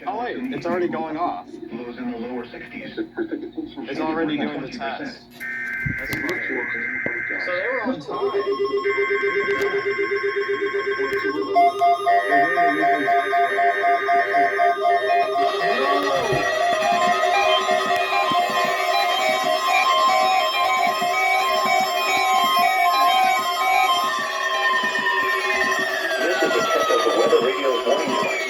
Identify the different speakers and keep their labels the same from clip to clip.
Speaker 1: Oh wait, it's already going off.
Speaker 2: Lows in the lower 60s.
Speaker 1: It's already doing the test. That's funny. So they were on time.
Speaker 2: This is a test of the weather radio's warning device.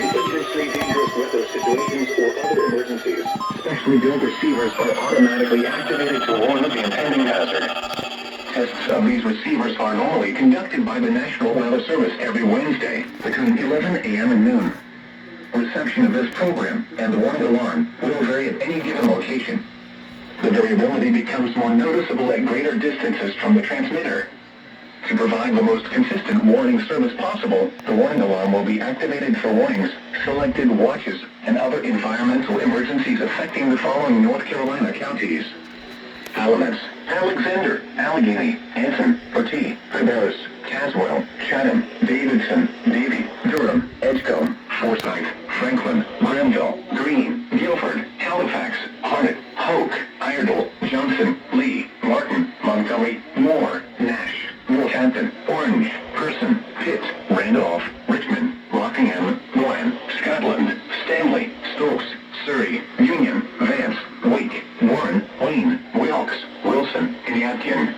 Speaker 2: For potentially dangerous weather situations or other emergencies, specially built receivers are automatically activated to warn of the impending hazard. Tests of these receivers are normally conducted by the National Weather Service every Wednesday between 11 a.m. and noon. Reception of this program and the warning alarm will vary at any given location. The variability becomes more noticeable at greater distances from the transmitter. To provide the most consistent warning service possible, the warning alarm will be activated for warnings, selected watches, and other environmental emergencies affecting the following North Carolina counties: Alamance, Alexander, Allegheny, Anson, Bertie, Cabarrus, Caswell, Chatham, Davidson, Davie, Durham, Edgecombe, Forsyth, Franklin, Granville, Greene, Guilford, Halifax, Harnett, Hoke, Iredell, Johnson, Lee, Martin, Montgomery, Moore, Nash, Northampton, Orange, Person, Pitt, Randolph, Richmond, Rockingham, Glen, Scotland, Stanley, Stokes, Surrey, Union, Vance, Wake, Warren, Wayne, Wilkes, Wilson, and Yadkin.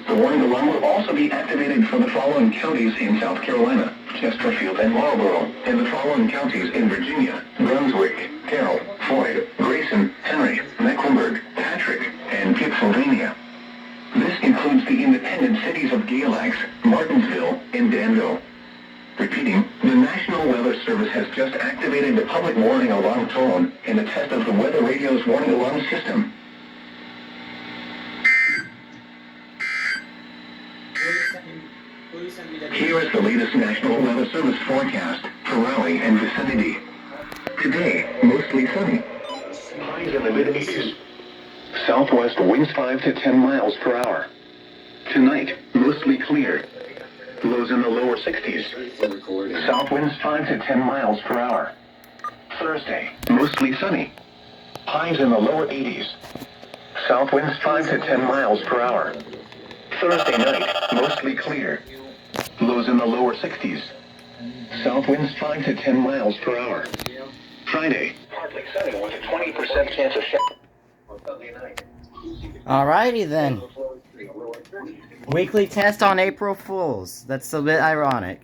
Speaker 2: The warning alarm will also be activated for the following counties in South Carolina: Chesterfield and Marlborough, and the following counties in Virginia: Brunswick, Carroll, Floyd, Grayson, Henry, Mecklenburg, Patrick, and Pittsylvania. This includes the independent cities of Galax, Martinsville, and Danville. Repeating, the National Weather Service has just activated the public warning alarm tone in a test of the weather radio's warning alarm system. Here is the latest National Weather Service forecast for Raleigh and vicinity. Today, mostly sunny. Highs in the mid-80s. Southwest winds 5 to 10 miles per hour. Tonight, mostly clear. Lows in the lower 60s. South winds 5 to 10 miles per hour. Thursday, mostly sunny. Highs in the lower 80s. South winds 5 to 10 miles per hour. Thursday night, mostly clear. Lows in the lower 60s. South winds 5 to 10 miles per hour. Friday, partly sunny with a 20% chance of shower.
Speaker 3: Alrighty then. Weekly test on April Fools. That's a bit ironic.